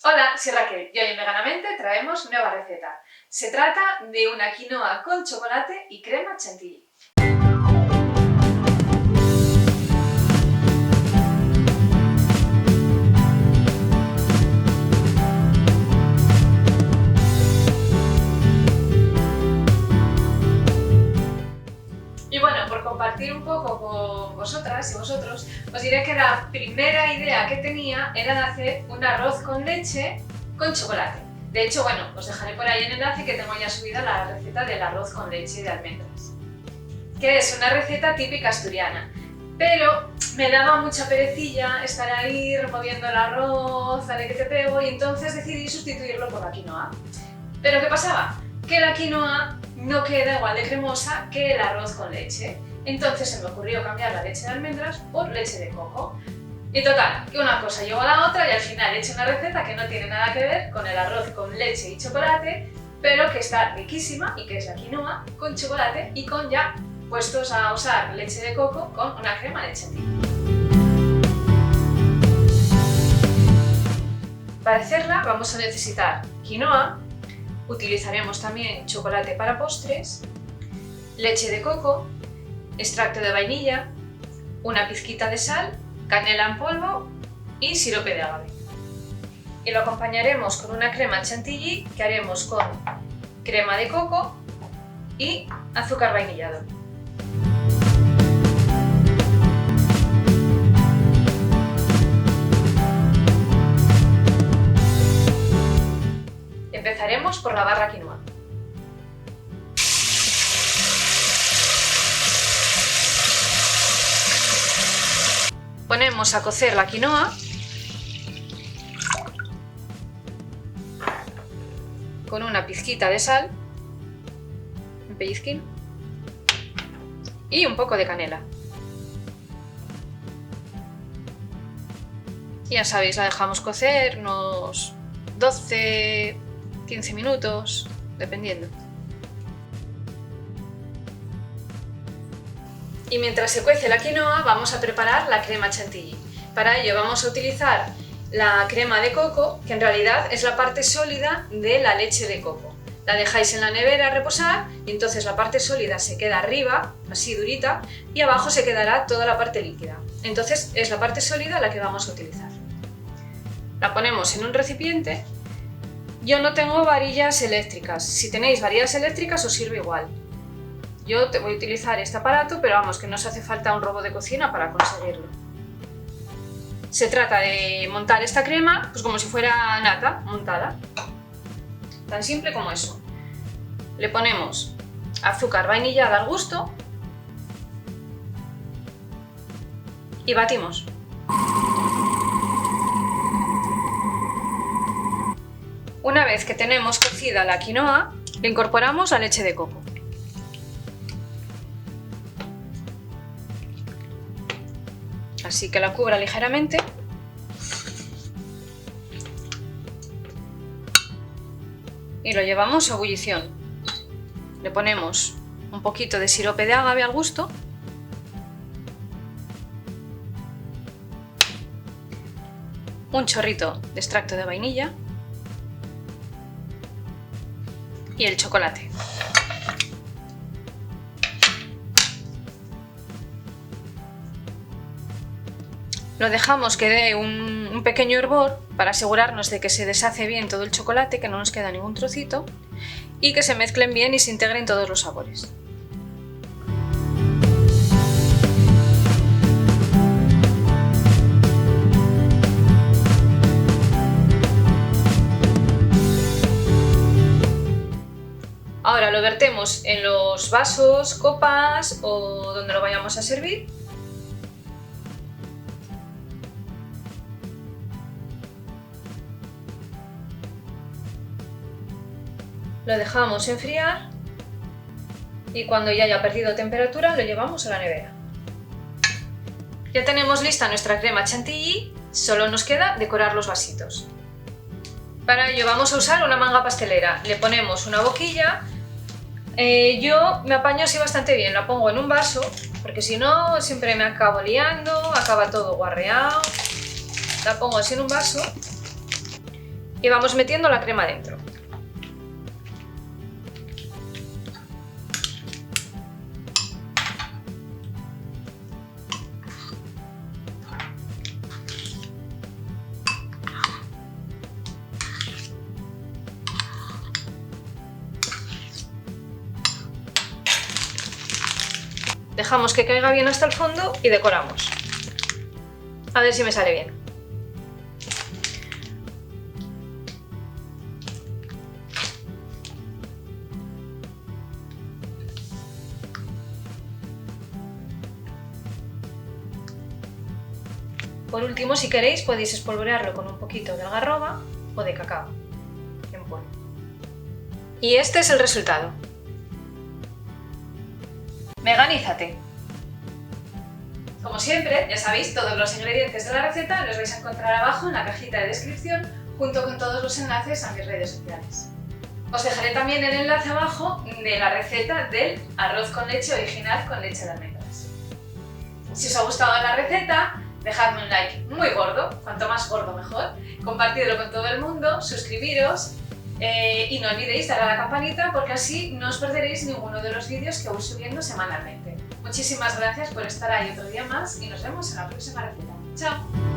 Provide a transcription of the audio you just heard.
Hola, soy Raquel y hoy en Veganamente traemos nueva receta. Se trata de una quinoa con chocolate y crema chantilly. Y bueno, por compartir un poco con vosotras y vosotros, os diré que la primera idea que tenía era de hacer un arroz con leche con chocolate. De hecho, bueno, os dejaré por ahí el enlace que tengo ya subida la receta del arroz con leche de almendras, que es una receta típica asturiana, pero me daba mucha perecilla estar ahí removiendo el arroz, dale que te pego, y entonces decidí sustituirlo por la quinoa. ¿Pero qué pasaba? Que la quinoa no queda igual de cremosa que el arroz con leche. Entonces se me ocurrió cambiar la leche de almendras por leche de coco. Y total, que una cosa llevó a la otra y al final he hecho una receta que no tiene nada que ver con el arroz con leche y chocolate, pero que está riquísima y que es la quinoa con chocolate y con ya puestos a usar leche de coco con una crema de chantilly. Para hacerla vamos a necesitar quinoa, utilizaremos también chocolate para postres, leche de coco, extracto de vainilla, una pizquita de sal, canela en polvo y sirope de agave. Y lo acompañaremos con una crema chantilly que haremos con crema de coco y azúcar vainillado. Empezaremos por lavar la quinoa. Ponemos a cocer la quinoa con una pizquita de sal, un pellizquín, y un poco de canela. Y ya sabéis, la dejamos cocer unos 12-15 minutos, dependiendo. Y mientras se cuece la quinoa vamos a preparar la crema chantilly. Para ello vamos a utilizar la crema de coco, que en realidad es la parte sólida de la leche de coco. La dejáis en la nevera a reposar y entonces la parte sólida se queda arriba, así durita, y abajo se quedará toda la parte líquida. Entonces es la parte sólida la que vamos a utilizar. La ponemos en un recipiente. Yo no tengo varillas eléctricas. Si tenéis varillas eléctricas os sirve igual. Yo voy a utilizar este aparato, pero vamos, que no os hace falta un robot de cocina para conseguirlo. Se trata de montar esta crema pues como si fuera nata montada. Tan simple como eso. Le ponemos azúcar vainillada al gusto y batimos. Una vez que tenemos cocida la quinoa, le incorporamos la leche de coco. Así que la cubra ligeramente. Y lo llevamos a ebullición. Le ponemos un poquito de sirope de agave al gusto. Un chorrito de extracto de vainilla. Y el chocolate. Lo dejamos que dé un pequeño hervor para asegurarnos de que se deshace bien todo el chocolate, que no nos queda ningún trocito, y que se mezclen bien y se integren todos los sabores. Ahora lo vertemos en los vasos, copas o donde lo vayamos a servir. Lo dejamos enfriar y cuando ya haya perdido temperatura lo llevamos a la nevera. Ya tenemos lista nuestra crema chantilly, solo nos queda decorar los vasitos. Para ello vamos a usar una manga pastelera. Le ponemos una boquilla. Yo me apaño así bastante bien, la pongo en un vaso, porque si no siempre me acabo liando, acaba todo guarreado. La pongo así en un vaso y vamos metiendo la crema dentro. Dejamos que caiga bien hasta el fondo y decoramos. A ver si me sale bien. Por último, si queréis, podéis espolvorearlo con un poquito de algarroba o de cacao en polvo. Y este es el resultado. Veganízate. Como siempre, ya sabéis, todos los ingredientes de la receta los vais a encontrar abajo en la cajita de descripción, junto con todos los enlaces a mis redes sociales. Os dejaré también el enlace abajo de la receta del arroz con leche original con leche de almendras. Si os ha gustado la receta, dejadme un like muy gordo, cuanto más gordo mejor, compartidlo con todo el mundo, suscribiros y no olvidéis darle a la campanita porque así no os perderéis ninguno de los vídeos que voy subiendo semanalmente. Muchísimas gracias por estar ahí otro día más y nos vemos en la próxima receta. ¡Chao!